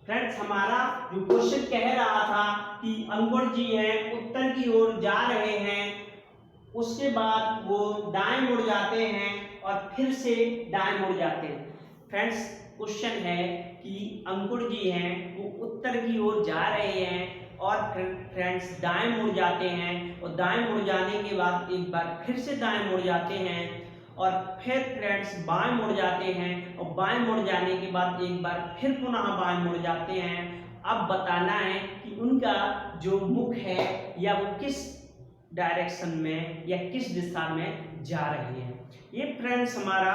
Friends हमारा जो question कह रहा था कि अंकुर जी हैं उत्तर की ओर जा रहे हैं, उसके बाद वो दाएं मुड़ जाते हैं और फिर से दाएं मुड़ जाते हैं। फ्रेंड्स क्वेश्चन है कि अंकुर जी हैं वो उत्तर की ओर जा रहे हैं और फिर फ्रेंड्स दाएं मुड़ जाते हैं और दाएं मुड़ जाने के बाद एक बार फिर से दाएं मुड़ जाते हैं और फिर फ्रेंड्स बाएं मुड़ जाते हैं और बाएं मुड़ जाने के बाद एक बार फिर पुनः बाएं मुड़ जाते हैं। अब बताना है कि उनका जो मुख है या वो किस डायरेक्शन में या किस दिशा में जा रहे हैं। ये फ्रेंड्स हमारा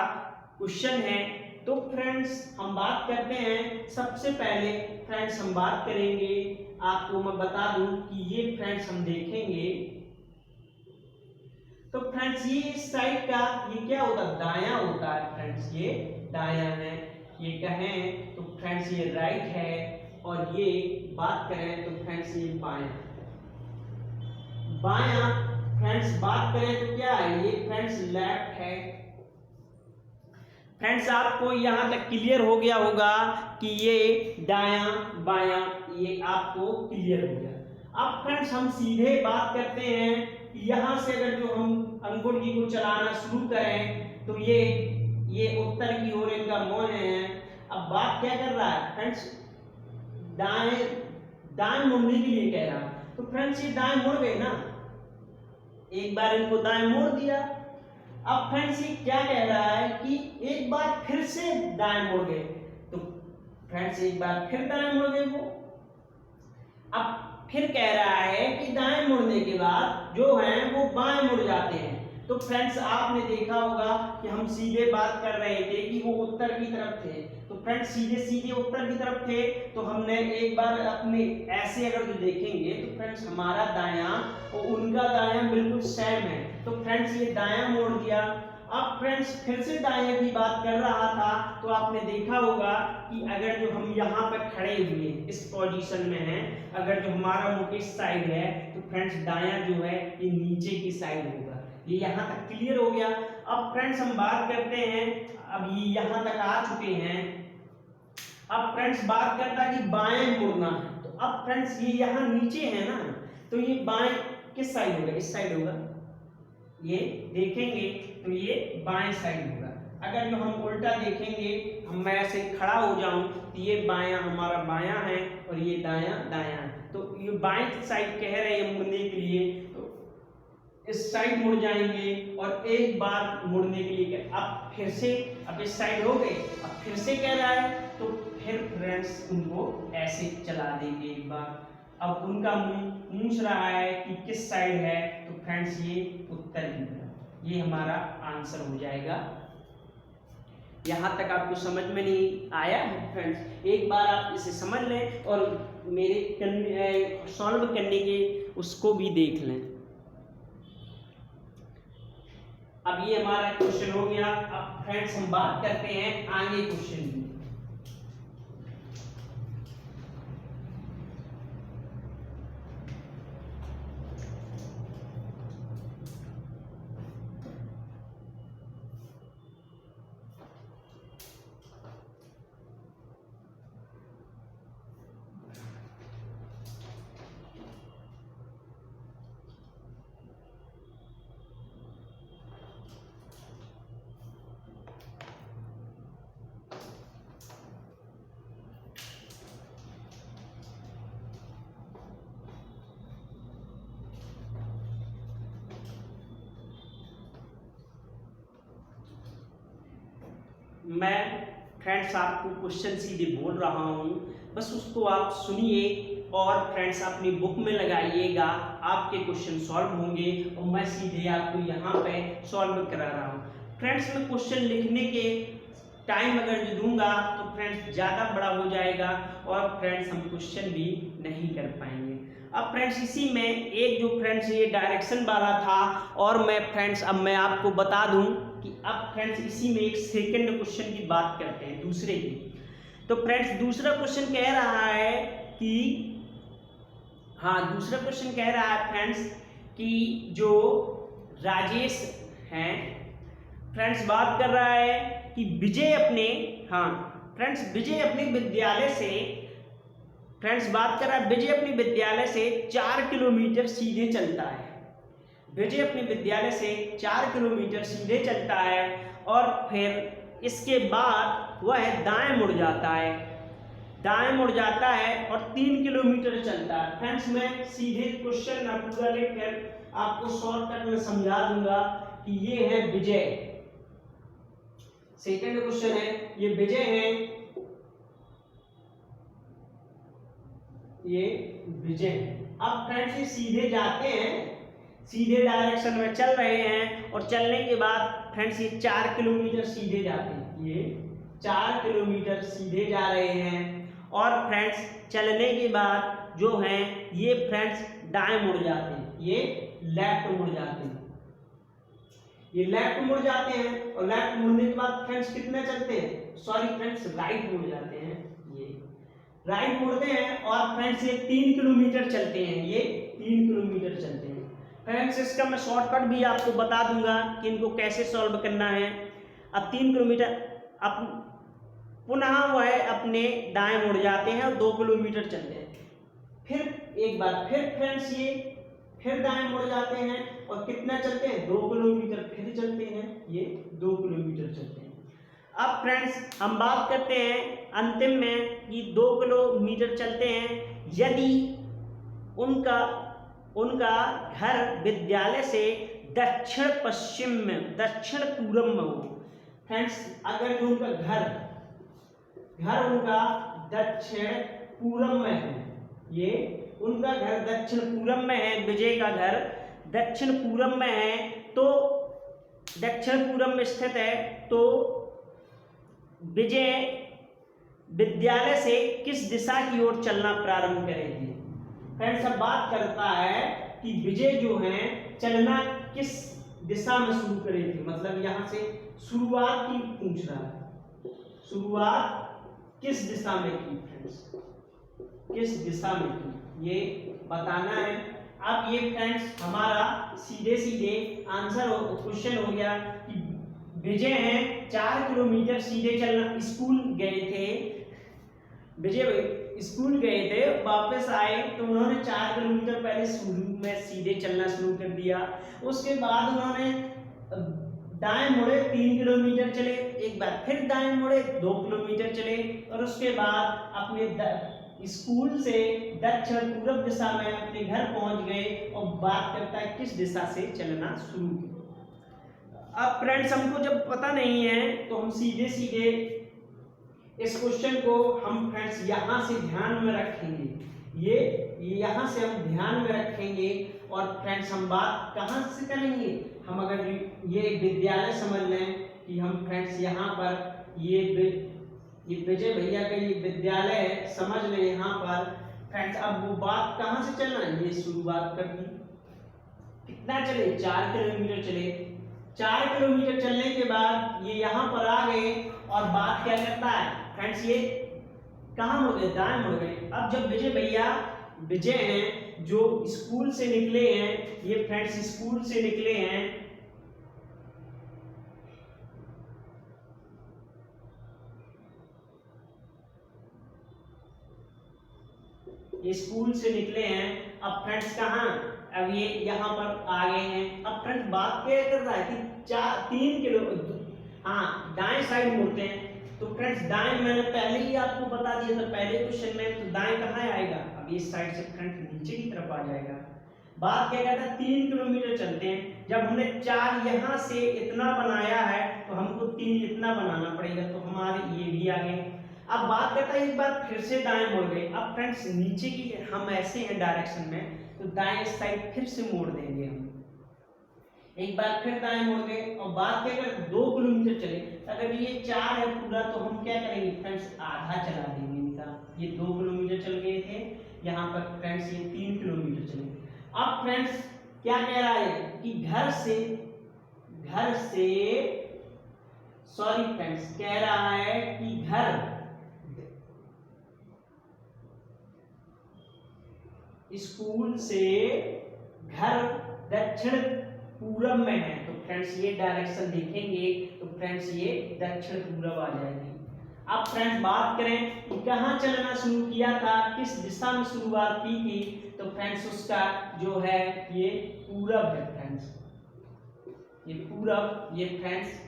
क्वेश्चन है। तो फ्रेंड्स हम बात करते हैं, सबसे पहले फ्रेंड्स हम बात करेंगे, आपको मैं बता दूं कि ये फ्रेंड्स हम देखेंगे तो फ्रेंड्स ये इस साइड का ये क्या होता है, दायां होता है फ्रेंड्स, ये दायां है। ये कहें तो फ्रेंड्स ये राइट है और ये बात करें तो फ्रेंड्स ये बायां। बायां फ्रेंड्स बात करें तो क्या है, ये फ्रेंड्स लेफ्ट है। फ्रेंड्स आपको यहां तक क्लियर हो गया होगा कि ये दायां बायां, ये आपको क्लियर हो गया। अब फ्रेंड्स हम सीधे बात करते हैं कि यहां से अगर जो हम अंकुर जी को चलाना शुरू करें तो ये उत्तर की ओर इनका मुंह है। अब बात क्या कर रहा है फ्रेंड्स, दाएं मुड़ने के लिए कह रहा है। तो फ्रेंड्स ये दाएं मुड़ गए ना, एक बार इनको दाएं मोड़ दिया। अब फ्रेंड्स ये क्या कह रहा है कि एक बार फिर से दाएं मुड़ गए, तो फ्रेंड्स एक बार फिर दाएं मुड़ गए वो। अब फिर कह रहा है कि दाएं मुड़ने के बाद जो है वो बाएं मुड़ जाते हैं। तो फ्रेंड्स आपने देखा होगा कि हम सीधे बात कर रहे थे कि वो उत्तर की तरफ थे, तो फ्रेंड्स सीधे सीधे उत्तर की तरफ थे। तो हमने एक बार अपने ऐसे अगर जो देखेंगे तो फ्रेंड्स हमारा दायां और उनका दायां बिल्कुल सेम है। तो फ्रेंड्स ये दायां मोड़ दिया। अब फ्रेंड्स फिर से दाएं की बात कर रहा था, तो आपने देखा होगा कि अगर जो हम यहाँ पर खड़े हुए इस पोजीशन में हैं, अगर जो हमारा मुख इस साइड है तो फ्रेंड्स दायां जो है ये नीचे की साइड होगा। ये यहाँ तक क्लियर हो गया। अब फ्रेंड्स हम बात करते हैं, अब ये यहाँ तक आ चुके हैं। अब फ्रेंड्स बात करता है कि बाएं मुड़ना है, तो अब फ्रेंड्स ये यहाँ नीचे है ना, तो ये बाएं किस साइड होगा, इस साइड होगा। ये देखेंगे तो ये बाएं साइड होगा। अगर जो हम उल्टा देखेंगे, हम मैं ऐसे खड़ा हो जाऊं तो ये बायां हमारा बायां है और ये दायां दायां है। तो ये बाएं साइड कह रहे हैं मुड़ने के लिए, तो इस साइड मुड़ जाएंगे और एक बार मुड़ने के लिए अब फिर से, अब इस साइड हो गए, अब फिर से कह रहा है तो फिर फ्रेंड्स उनको ऐसे चला देंगे एक बार। अब उनका मुंह पूछ रहा है कि किस साइड है, तो फ्रेंड्स ये उत्तर की तरफ। ये हमारा आंसर हो जाएगा। यहाँ तक आपको समझ में नहीं आया है फ्रेंड्स, एक बार आप इसे समझ लें और मेरे सॉल्व करने के उसको भी देख लें। अब ये हमारा क्वेश्चन हो गया। अब फ्रेंड्स हम बात करते हैं आगे क्वेश्चन की। मैं फ्रेंड्स आपको क्वेश्चन सीधे बोल रहा हूँ, बस उसको आप सुनिए और फ्रेंड्स अपनी बुक में लगाइएगा। आपके क्वेश्चन सॉल्व होंगे और मैं सीधे आपको यहाँ पे सॉल्व करा रहा हूँ। फ्रेंड्स मैं क्वेश्चन लिखने के टाइम अगर जो दूंगा तो फ्रेंड्स ज़्यादा बड़ा हो जाएगा और फ्रेंड्स हम क्वेश्चन भी नहीं कर पाएंगे। अब फ्रेंड्स इसी में एक जो फ्रेंड्स ये डायरेक्शन वाला था, और मैं फ्रेंड्स अब मैं आपको बता दूं कि अब फ्रेंड्स इसी में एक सेकंड क्वेश्चन की बात करते हैं, दूसरे की। तो फ्रेंड्स दूसरा क्वेश्चन कह रहा है कि दूसरा क्वेश्चन कह रहा है फ्रेंड्स कि जो राजेश हैं, फ्रेंड्स बात कर रहा है कि विजय अपने विद्यालय से फ्रेंड्स बात कर रहा है विजय अपने विद्यालय से 4 किलोमीटर सीधे चलता है। विजय अपने विद्यालय से 4 किलोमीटर सीधे चलता है और फिर इसके बाद वह दाएं मुड़ जाता है, दाएं मुड़ जाता है और 3 किलोमीटर चलता है। फ्रेंड्स मैं सीधे क्वेश्चन ना पूरा लेकर आपको शॉर्टकट में समझा दूंगा कि ये है विजय। सेकंड क्वेश्चन है, ये विजय है, ये विजय है। अब फ्रेंड्स ये सीधे जाते हैं, सीधे डायरेक्शन में चल रहे हैं और चलने के बाद फ्रेंड्स ये 4 किलोमीटर सीधे जाते हैं, ये 4 किलोमीटर सीधे जा रहे हैं और फ्रेंड्स चलने के बाद जो हैं ये फ्रेंड्स दाएं मुड़ जाते हैं, ये लेफ्ट मुड़ जाते हैं, ये लेफ्ट मुड़ जाते हैं और लेफ्ट मुड़ने के बाद फ्रेंड्स कितना चलते हैं, सॉरी फ्रेंड्स राइट मुड़ जाते हैं, ये राइट मुड़ते हैं और फ्रेंड्स ये 3 किलोमीटर चलते हैं, ये 3 किलोमीटर चलते हैं। फ्रेंड्स इसका मैं शॉर्टकट भी आपको बता दूंगा कि इनको कैसे सॉल्व करना है। अब 3 किलोमीटर अब पुनः वह अपने दाएं मुड़ जाते हैं और 2 किलोमीटर चलते हैं, फिर एक बार फिर फ्रेंड्स ये फिर दाएं मुड़ जाते हैं और कितना चलते हैं, 2 किलोमीटर फिर चलते हैं, ये 2 किलोमीटर चलते हैं। अब फ्रेंड्स हम बात करते हैं अंतिम में कि 2 किलोमीटर चलते हैं यदि उनका घर विद्यालय से दक्षिण पश्चिम में, दक्षिण पूर्व में हो। फ्रेंड्स अगर जो उनका घर उनका दक्षिण पूर्व में है, ये उनका घर दक्षिण पूर्व में है, विजय का घर दक्षिण पूर्व में है, तो दक्षिण पूर्व में स्थित है, तो विजय विद्यालय से किस दिशा की ओर चलना प्रारंभ करेगी। फ्रेंड्स अब बात करता है कि विजय जो है चलना किस दिशा में शुरू करेगी, मतलब यहां से शुरुआत की पूछ रहा है, शुरुआत किस दिशा में की फ्रेंड्स, किस दिशा में की ये बताना है। अब ये फ्रेंड्स हमारा सीधे सीधे आंसर क्वेश्चन हो गया कि विजय हैं 4 किलोमीटर सीधे चलना, स्कूल गए थे, विजय स्कूल गए थे, वापस आए तो उन्होंने 4 किलोमीटर पहले शुरू में सीधे चलना शुरू कर दिया, उसके बाद उन्होंने दाएं मुड़े 3 किलोमीटर चले, एक बार फिर दाएं मुड़े 2 किलोमीटर चले और उसके बाद अपने स्कूल से दक्षिण पूर्व दिशा में अपने घर पहुंच गए और बात करता है किस दिशा से चलना शुरू किया। अब फ्रेंड्स हमको जब पता नहीं है तो हम सीधे सीधे इस क्वेश्चन को हम फ्रेंड्स यहाँ से ध्यान में रखेंगे, ये यहाँ से हम ध्यान में रखेंगे और फ्रेंड्स हम बात कहाँ से करेंगे, हम अगर ये विद्यालय समझ लें कि हम फ्रेंड्स यहाँ पर ये विजय भैया का ये विद्यालय है समझ लें यहाँ पर फ्रेंड्स। अब वो बात कहाँ से चलना है, ये शुरुआत कर दी, कितना चले 4 किलोमीटर चले, 4 किलोमीटर चलने के बाद ये यहाँ पर आ गए और बात क्या करता है फ्रेंड्स, ये कहाँ मुड़ गए, दाएं मुड़ गए। अब जब विजय भैया विजय हैं जो स्कूल से निकले हैं, ये फ्रेंड्स स्कूल से निकले हैं, ये स्कूल से निकले हैं, अब फ्रेंड्स कहाँ, अब ये यहाँ पर आ गए हैं। अब फ्रेंड्स बात क्या कर रहा है कि 3 किलो हाँ दाएं साइड मुड़ते हैं, तो फ्रेंड्स दाएं मैंने पहले ही आपको बता दिया था पहले क्वेश्चन में, तो दाएं कहाँ आएगा, अब इस साइड से फ्रेंड्स नीचे की तरफ आ जाएगा। बात क्या कहता है 3 किलोमीटर चलते हैं, जब हमने 4 यहाँ से इतना बनाया है तो हमको 3 इतना बनाना पड़ेगा, तो हमारे ये भी आ गए। अब बात करता है एक बार फिर से दाएं मुड़ गए, अब फ्रेंड्स नीचे की हम ऐसे हैं डायरेक्शन में, तो दाएं साइड फिर से मोड़ देंगे हम, एक बार फिर दाएं मुड़ गए और बात क्या करें 2 किलोमीटर चले, अगर ये 4 है पूरा तो हम क्या करेंगे फ्रेंड्स आधा चला देंगे इनका, ये 2 किलोमीटर चल गए थे, यहाँ पर फ्रेंड्स ये 3 किलोमीटर चले। अब फ्रेंड्स क्या कह रहा है कि घर से सॉरी फ्रेंड्स कह रहा है कि घर स्कूल से घर दक्षिण पूर्व में है, तो फ्रेंड्स ये डायरेक्शन देखेंगे तो फ्रेंड्स ये दक्षिण पूर्व आ जाएगी। अब फ्रेंड्स बात करें कि कहाँ चलना शुरू किया था, किस दिशा में शुरुआत की थी, तो फ्रेंड्स उसका जो है ये पूरब है फ्रेंड्स, ये पूरब, ये फ्रेंड्स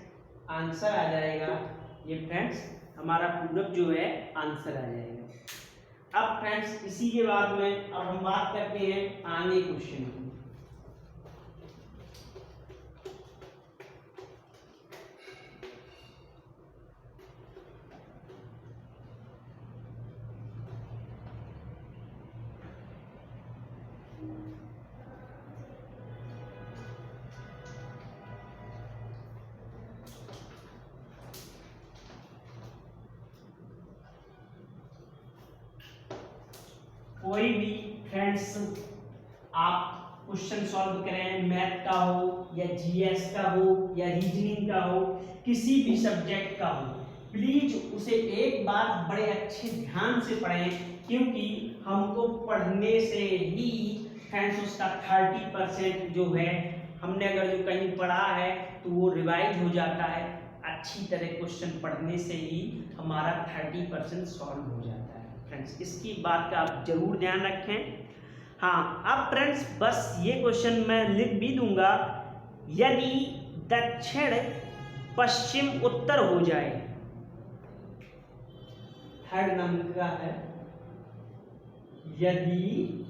आंसर आ जाएगा, ये फ्रेंड्स हमारा पूरब जो है आंसर आ जाएगा। अब फ्रेंड्स इसी के बाद में अब हम बात करते हैं आगे क्वेश्चन की। कोई भी फ्रेंड्स आप क्वेश्चन सॉल्व करें, मैथ का हो या जीएस का हो या रीजनिंग का हो, किसी भी सब्जेक्ट का हो, प्लीज उसे एक बार बड़े अच्छे ध्यान से पढ़ें, क्योंकि हमको पढ़ने से ही फ्रेंड्स उसका 30% जो है, हमने अगर जो कहीं पढ़ा है तो वो रिवाइज हो जाता है। अच्छी तरह क्वेश्चन पढ़ने से ही हमारा 30% सॉल्व हो जाता है फ्रेंड्स, इसकी बात का आप जरूर ध्यान रखें। हाँ, अब फ्रेंड्स बस ये क्वेश्चन मैं लिख भी दूंगा, यदि दक्षिण पश्चिम उत्तर हो जाए, थर्ड नंबर का है, यदि,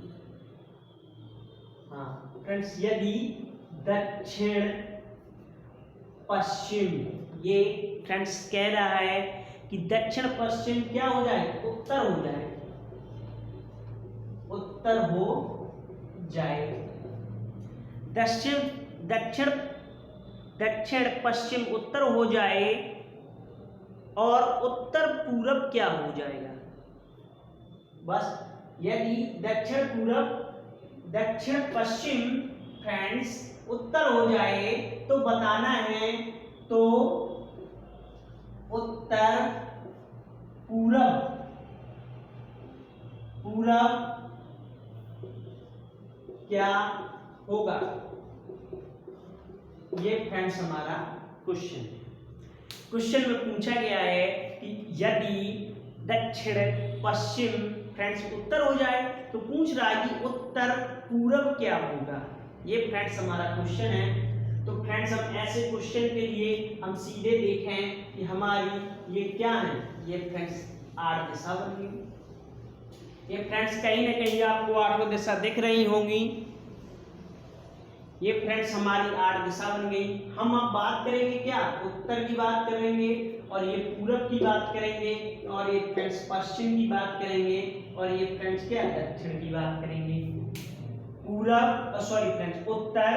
हाँ फ्रेंड्स, यदि दक्षिण पश्चिम, ये फ्रेंड्स कह रहा है कि दक्षिण पश्चिम क्या हो जाए, उत्तर हो जाए, उत्तर हो जाए, दक्षिण पश्चिम उत्तर हो जाए और उत्तर पूरब क्या हो जाएगा। बस यदि दक्षिण पश्चिम फ्रेंड्स उत्तर हो जाए तो बताना है, तो उत्तर पूरब क्या होगा, ये फ्रेंड्स हमारा क्वेश्चन में पूछा गया है कि यदि दक्षिण पश्चिम फ्रेंड्स उत्तर हो जाए तो पूछ रहा है कि उत्तर पूरब क्या होगा, ये फ्रेंड्स हमारा क्वेश्चन है। तो फ्रेंड्स हम ऐसे क्वेश्चन के लिए हम सीधे देखें कि हमारी ये क्या है, ये फ्रेंड्स आठ दिशा बन गई, ये फ्रेंड्स कहीं ना कहीं आपको आठों दिशा दिख रही होंगी, ये फ्रेंड्स हमारी आठ दिशा बन गई। हम अब बात करेंगे क्या, उत्तर की बात करेंगे, और ये पूरब की बात करेंगे, और ये फ्रेंड्स पश्चिम की बात करेंगे, और ये फ्रेंड्स क्या दक्षिण की बात करेंगे। उत्तर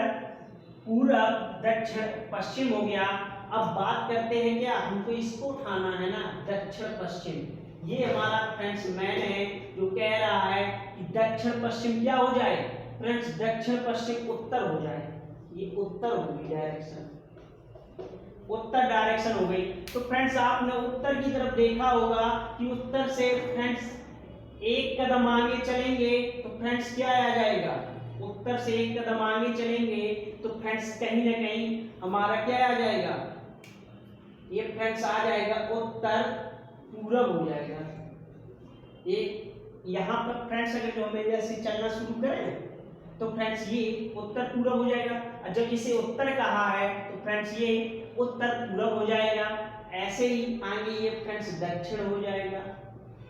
पूरब दक्षिण पश्चिम हो गया। अब बात करते हैं क्या, हमको इसको उठाना है ना, दक्षिण पश्चिम, ये हमारा फ्रेंड्स मैन है जो कह रहा है कि दक्षिण पश्चिम क्या हो जाए फ्रेंड्स, दक्षिण पश्चिम उत्तर हो जाए, ये उत्तर हो गई डायरेक्शन, उत्तर डायरेक्शन हो गई। तो फ्रेंड्स आपने उत्तर की तरफ देखा होगा कि उत्तर से फ्रेंड्स एक कदम आगे चलेंगे तो फ्रेंड्स क्या आ जाएगा, उत्तर से एक कदम आगे चलेंगे तो फ्रेंड्स कहीं ना कहीं हमारा क्या आ जाएगा, ये फ्रेंड्स आ जाएगा उत्तर पूरब हो जाएगा। ये यहाँ पर फ्रेंड्स अगर जो हमें जैसे चलना शुरू करें तो फ्रेंड्स ये उत्तर पूरब हो जाएगा, और जब इसे उत्तर कहा है तो फ्रेंड्स ये उत्तर पूरब हो जाएगा। ऐसे ही आगे ये फ्रेंड्स दक्षिण हो जाएगा,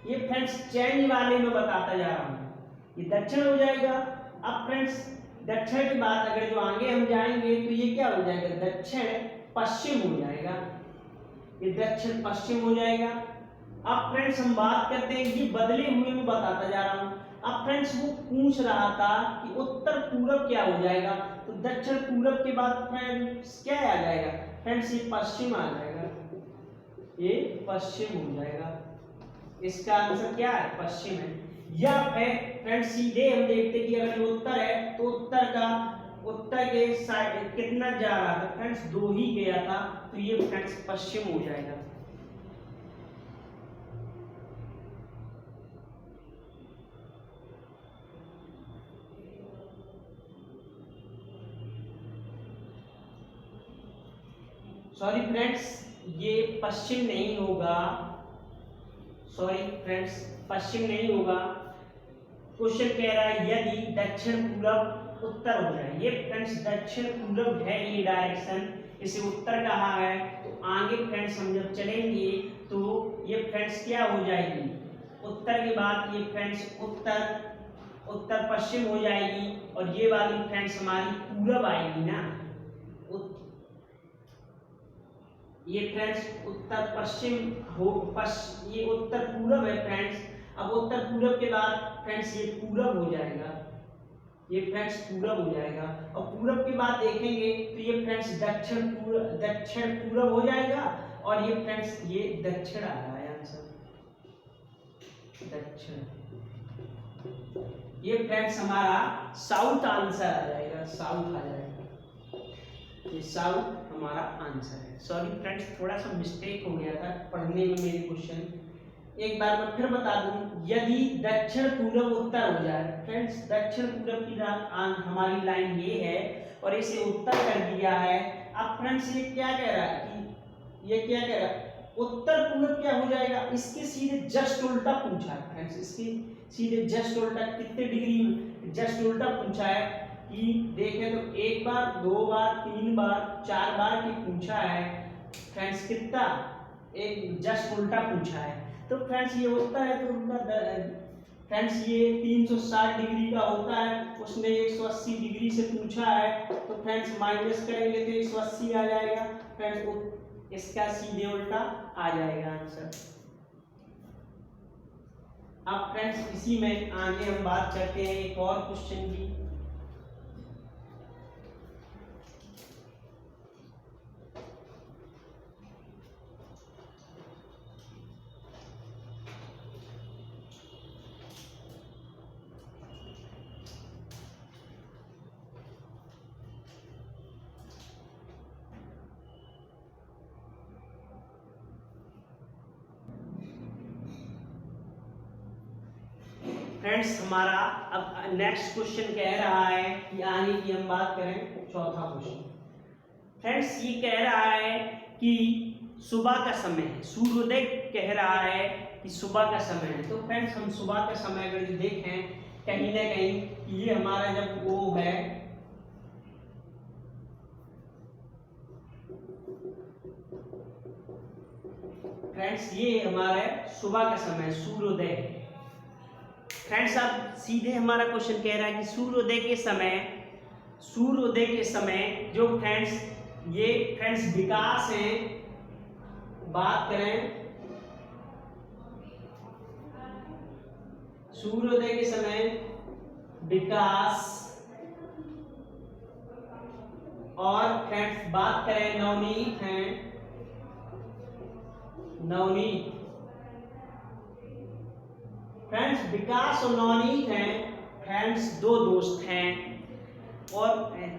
ये फ्रेंड्स चैन वाले में बताता जा रहा हूँ, ये दक्षिण हो जाएगा। अब फ्रेंड्स दक्षिण के बाद अगर जो आगे हम जाएंगे तो ये क्या हो जाएगा, दक्षिण पश्चिम हो जाएगा, ये दक्षिण पश्चिम हो जाएगा। अब फ्रेंड्स हम बात करते हैं, ये बदले हुए में बताता जा रहा हूँ। अब फ्रेंड्स वो पूछ रहा था कि उत्तर पूरब क्या हो जाएगा, तो दक्षिण पूरब के बाद फ्रेंड्स क्या आ जाएगा फ्रेंड्स, ये पश्चिम आ जाएगा, ये पश्चिम हो जाएगा, इसका आंसर क्या है पश्चिम है। या फिर फ्रेंड्स सीधे हम देखते कि अगर ये उत्तर है तो उत्तर के साइड कितना जा रहा था फ्रेंड्स, 2 ही गया था, तो ये फ्रेंड्स पश्चिम हो जाएगा। सॉरी फ्रेंड्स, ये पश्चिम नहीं होगा, सॉरी फ्रेंड्स, पश्चिम नहीं होगा। क्वेश्चन कह रहा है यदि दक्षिण पूरब उत्तर हो जाए। ये फ्रेंड्स दक्षिण पूरब है ये डायरेक्शन, इसे उत्तर कहा है। तो आगे फ्रेंड्स हम जब चलेंगे तो ये फ्रेंड्स क्या हो जाएगी, उत्तर के बाद ये फ्रेंड्स उत्तर पश्चिम हो जाएगी, और ये वाली फ्रेंड्स हमारी पूरब आएगी ना। ये फ्रेंड्स उत्तर पश्चिम ये उत्तर पूरब है फ्रेंड्स। अब उत्तर पूरब के बाद फ्रेंड्स ये पूरब हो जाएगा, ये फ्रेंड्स पूरब हो जाएगा, और पूरब के बाद देखेंगे तो ये फ्रेंड्स दक्षिण पूरब हो जाएगा, और ये फ्रेंड्स ये दक्षिण आ रहा है आंसर, दक्षिण। ये फ्रेंड्स हमारा साउथ आंसर आ जाएगा, साउथ आ जाएगा, ये साउथ हमारा आंसर है। सॉरी फ्रेंड्स, थोड़ा सा मिस्टेक हो गया था पढ़ने में मेरे क्वेश्चन। एक बार मैं फिर बता दूं, यदि दक्षिण पूरब उत्तर हो जाए फ्रेंड्स, दक्षिण पूरब की हमारी लाइन ये है और इसे उत्तर कर दिया है। अब फ्रेंड्स ये क्या कह रहा है कि ये क्या कह रहा है, उत्तर पूरब क्या हो जाएगा, इसके सीधे जस्ट उल्टा पूछा है फ्रेंड्स, इसके सीधे जस्ट उल्टा, कितने डिग्री जस्ट उल्टा पूछा है कि देखें तो एक बार, दो बार, तीन बार, चार बार की पूछा है फ्रेंड्स, कितना एक जस्ट उल्टा पूछा है। तो फ्रेंड्स ये होता है तो उनका फ्रेंड्स ये 360 डिग्री का होता है, उसने 180 डिग्री से पूछा है, तो फ्रेंड्स माइनस करेंगे तो 180 आ जाएगा फ्रेंड्स, इसका सीधे उल्टा आ जाएगा आंसर। अब फ्रेंड्स इसी में आगे हम बात करते हैं एक और क्वेश्चन की। फ्रेंड्स हमारा अब नेक्स्ट क्वेश्चन कह रहा है कि आगे की हम बात करें चौथा क्वेश्चन। फ्रेंड्स ये कह रहा है कि सुबह का समय है, सूर्योदय कह रहा है कि सुबह का समय है। तो फ्रेंड्स हम सुबह का समय अगर देखें कहीं ना कहीं ये हमारा जब वो है फ्रेंड्स, ये हमारा सुबह का समय सूर्योदय। फ्रेंड्स अब सीधे हमारा क्वेश्चन कह रहा है कि सूर्योदय के समय जो फ्रेंड्स ये फ्रेंड्स विकास है, बात करें सूर्योदय के समय विकास, और फ्रेंड्स बात करें नवनीत हैं, नवनीत फ्रेंड्स विकास और नवनीत हैं फ्रेंड्स, दो दोस्त हैं। और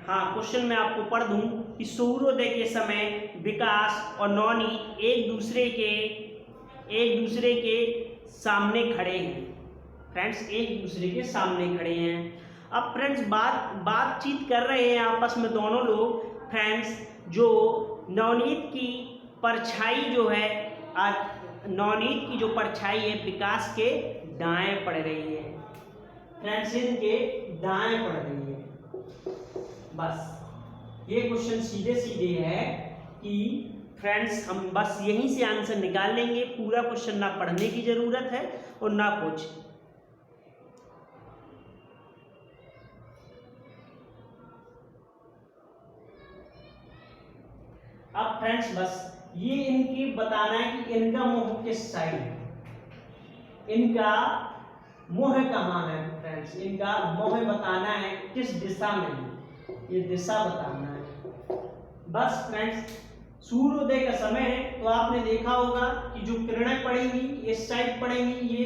हाँ क्वेश्चन मैं आपको पढ़ दूं कि सूर्योदय के समय विकास और नवनीत एक दूसरे के सामने खड़े हैं फ्रेंड्स, एक दूसरे के सामने खड़े हैं। अब फ्रेंड्स बातचीत कर रहे हैं आपस में दोनों लोग फ्रेंड्स। जो नवनीत की परछाई जो है, नवनीत की जो परछाई है विकास के दाएं पड़ रही है फ्रेंड्स, इनके दाएं पड़ रही है। बस ये क्वेश्चन सीधे सीधे है कि फ्रेंड्स हम बस यहीं से आंसर निकाल लेंगे, पूरा क्वेश्चन ना पढ़ने की जरूरत है और ना कुछ। अब फ्रेंड्स बस ये इनकी बताना है कि इनका मुंह किस साइड है, इनका मुंह कहाँ है फ्रेंड्स, इनका मुंह बताना है किस दिशा में है, ये दिशा बताना है। बस फ्रेंड्स सूर्योदय का समय है तो आपने देखा होगा कि जो किरणें पड़ेंगी इस साइड पड़ेंगी, ये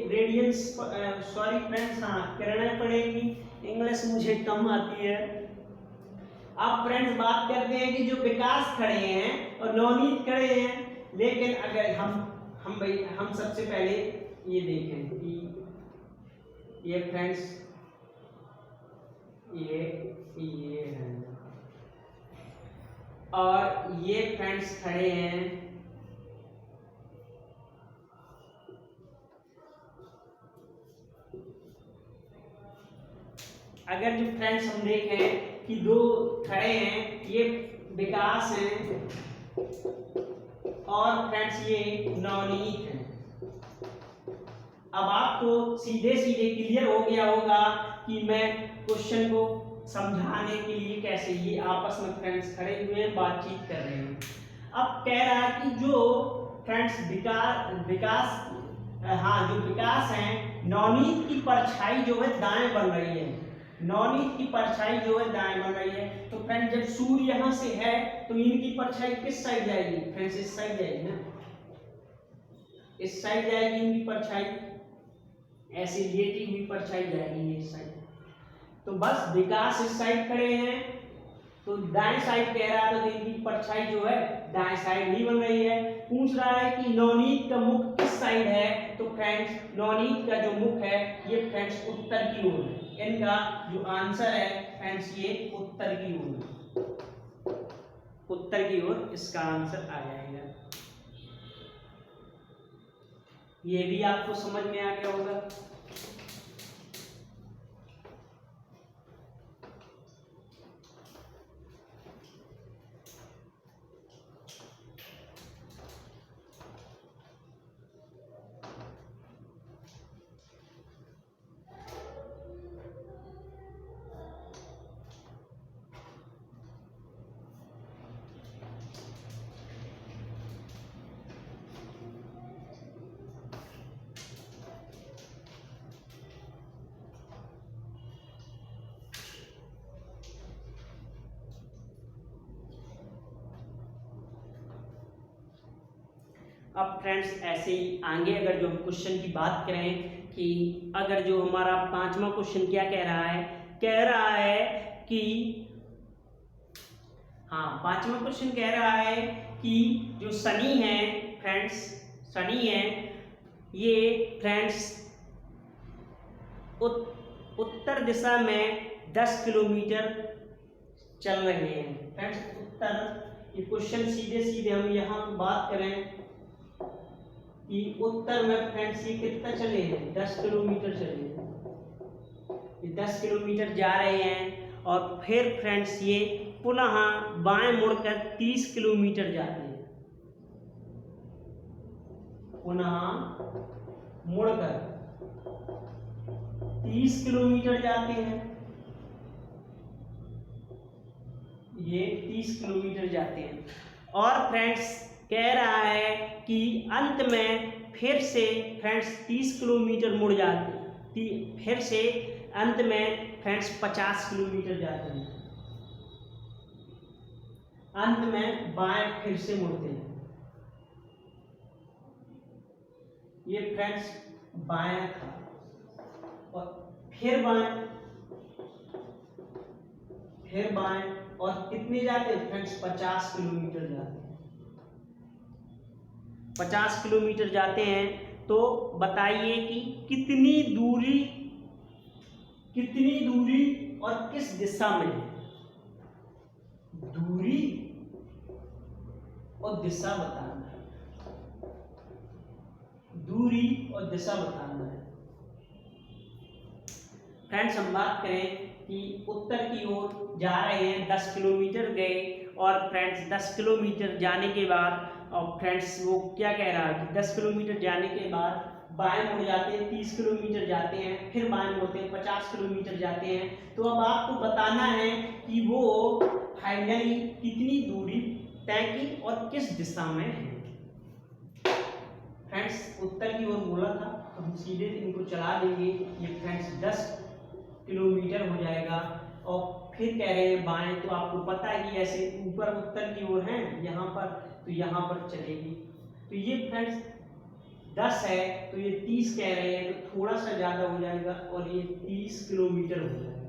रेडियंस सॉरी फ्रेंड्स, हाँ किरणें पड़ेंगी, इंग्लिश मुझे कम आती है। अब फ्रेंड्स बात करते हैं कि जो विकास खड़े हैं और नवनीत खड़े हैं, लेकिन अगर हम सबसे पहले ये देखें कि ये फ्रेंड्स ये है और ये फ्रेंड्स खड़े हैं अगर जो फ्रेंड्स हम देखें कि दो खड़े हैं, ये विकास हैं और फ्रेंड्स ये नवनीत हैं। अब आपको सीधे सीधे क्लियर हो गया होगा कि मैं क्वेश्चन को समझाने के लिए कैसे, ये आपस में फ्रेंड्स खड़े हुए हैं, बातचीत कर रहे हैं। अब कह रहा है कि जो फ्रेंड्स जो विकास है, नवनीत की परछाई जो है दाएं बन रही है, नवनीत की परछाई जो है दाएं बन रही है। तो फ्रेंड्स जब सूर्य यहां से है तो इनकी परछाई किस साइड जाएगी? फ्रेंड्स इस साइड जाएगी ना, इस साइड जाएगी इनकी परछाई, ऐसे लेटी हुई परछाई जाएगी इस साइड। तो बस विकास इस साइड खड़े हैं तो दाएं साइड कह रहा था, तो इनकी परछाई जो है दाएं साइड ही बन रही है। पूछ रहा है कि नवनीत का मुख किस साइड है? तो फ्रेंड्स नवनीत का जो मुख है ये फ्रेंड्स उत्तर की ओर है। इनका जो आंसर है फ्रेंड्स ये उत्तर की ओर है, उत्तर की ओर इसका आंसर आ जाएगा। ये भी आपको समझ में आ गया होगा। अब फ्रेंड्स ऐसे ही आगे अगर जो हम क्वेश्चन की बात करें कि अगर जो हमारा पांचवा क्वेश्चन क्या कह रहा है, कह रहा है कि पांचवा क्वेश्चन कह रहा है कि जो शनि है फ्रेंड्स, शनि है ये फ्रेंड्स उत्तर दिशा में 10 किलोमीटर चल रहे हैं। फ्रेंड्स उत्तर, ये क्वेश्चन सीधे सीधे हम यहाँ बात करें कि उत्तर में फ्रेंड्स ये कितना चले हैं? 10 किलोमीटर चले हैं। ये 10 किलोमीटर जा रहे हैं और फिर फ्रेंड्स ये पुनः बाएं मुड़कर 30 किलोमीटर जाते हैं, पुनः मुड़कर 30 किलोमीटर जाते हैं। ये 30 किलोमीटर जाते हैं और फ्रेंड्स कह रहा है कि अंत में फिर से फ्रेंड्स 30 किलोमीटर मुड़ जाते हैं, फिर से अंत में फ्रेंड्स 50 किलोमीटर जाते हैं, अंत में बाएं फिर से मुड़ते हैं। ये फ्रेंड्स बाएं था और फिर बाएं, फिर बाएं और कितने जाते हैं फ्रेंड्स? 50 किलोमीटर जाते हैं, 50 किलोमीटर जाते हैं। तो बताइए कि कितनी दूरी और किस दिशा में है? दूरी और दिशा बताना है, दूरी और दिशा बताना है। फ्रेंड्स हम बात करें कि उत्तर की ओर जा रहे हैं, 10 किलोमीटर गए और फ्रेंड्स 10 किलोमीटर जाने के बाद और फ्रेंड्स वो क्या कह रहा है कि 10 किलोमीटर जाने के बाद बाएं मुड़ जाते हैं, 30 किलोमीटर जाते हैं, फिर बाएं मुड़ते हैं, 50 किलोमीटर जाते हैं। तो अब आपको बताना है कि वो फाइनली कितनी दूरी तय की और किस दिशा में है। फ्रेंड्स उत्तर की ओर बोला था, हम सीधे इनको चला देंगे, ये फ्रेंड्स 10 किलोमीटर हो जाएगा और फिर कह रहे हैं बाएं, तो आपको पता है कि ऐसे ऊपर उत्तर की ओर है यहाँ पर, तो यहाँ पर चलेगी। तो ये फ्रेंड्स 10 है तो ये 30 कह रहे हैं, तो थोड़ा सा ज्यादा हो जाएगा और ये 30 किलोमीटर हो जाएगा।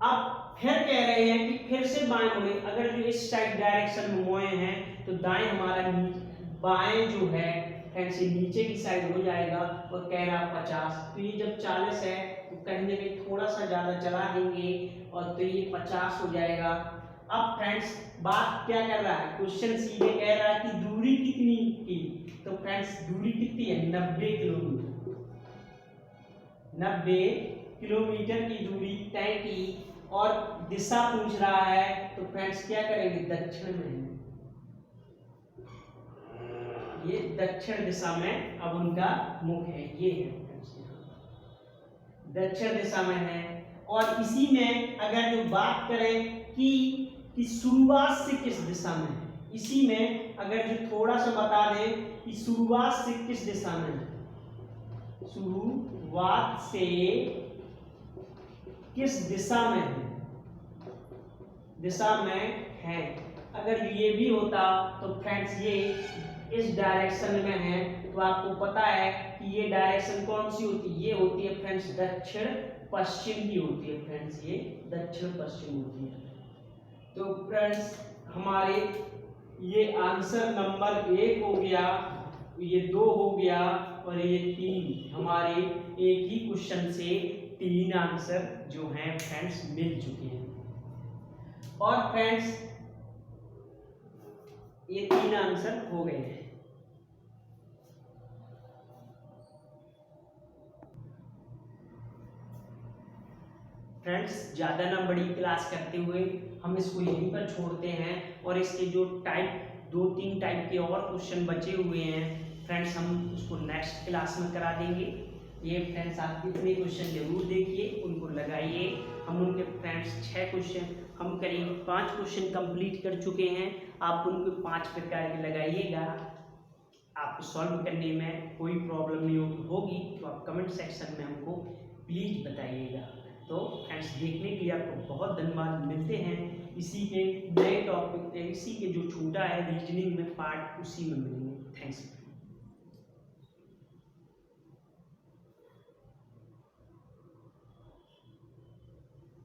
अब फिर कह रहे हैं कि फिर से बाएं मुड़े, अगर जो इस साइड डायरेक्शन में मोए हैं तो दाएं हमारा बाएं जो है फ्रेंड्स नीचे की साइड हो जाएगा और कह रहा 50। तो ये जब 40 है तो कहीं ना कहीं थोड़ा सा ज्यादा चला देंगे और तो ये 50 हो जाएगा। अब फ्रेंड्स बात क्या कर रहा है, क्वेश्चन सीधे कह रहा है कि दूरी कितनी की, तो फ्रेंड्स दूरी कितनी है? 90 किलोमीटर, 90 किलोमीटर की दूरी तय की और दिशा पूछ रहा है, तो फ्रेंड्स क्या करेंगे, दक्षिण में। ये दक्षिण दिशा में अब उनका मुख है, ये है फ्रेंड्स, दक्षिण दिशा में है। और इसी में अगर जो बात करें कि शुरुआत से किस दिशा में है, इसी में अगर जो थोड़ा सा बता दें कि शुरुआत से किस दिशा में है, शुरुआत से किस दिशा में है, दिशा में है। अगर ये भी होता तो फ्रेंड्स ये इस डायरेक्शन में है, तो आपको पता है कि ये डायरेक्शन कौन सी होती है, ये होती है फ्रेंड्स दक्षिण पश्चिम की होती है फ्रेंड्स, ये दक्षिण पश्चिम होती है। तो फ्रेंड्स हमारे ये आंसर नंबर 1 हो गया, ये 2 हो गया और ये 3, हमारे एक ही क्वेश्चन से 3 आंसर जो हैं फ्रेंड्स मिल चुके हैं। और फ्रेंड्स ये 3 आंसर हो गए हैं। फ्रेंड्स ज़्यादा ना बड़ी क्लास करते हुए हम इसको यहीं पर छोड़ते हैं, और इसके जो टाइप 2-3 टाइप के और क्वेश्चन बचे हुए हैं फ्रेंड्स, हम उसको नेक्स्ट क्लास में करा देंगे। ये फ्रेंड्स आप इतने क्वेश्चन जरूर देखिए, उनको लगाइए। हम उनके फ्रेंड्स 6 क्वेश्चन, हम करीब 5 क्वेश्चन कंप्लीट कर चुके हैं। आप उनको 5 प्रकार के लगाइएगा। आपको सॉल्व करने में कोई प्रॉब्लम नहीं होगी तो आप कमेंट सेक्शन में हमको प्लीज़ बताइएगा। तो फ्रेंड्स देखने के लिए आपको बहुत धन्यवाद। मिलते हैं इसी के नए टॉपिक, इसी के जो छूटा है रीजनिंग में पार्ट, उसी में मिलेंगे। थैंक्स।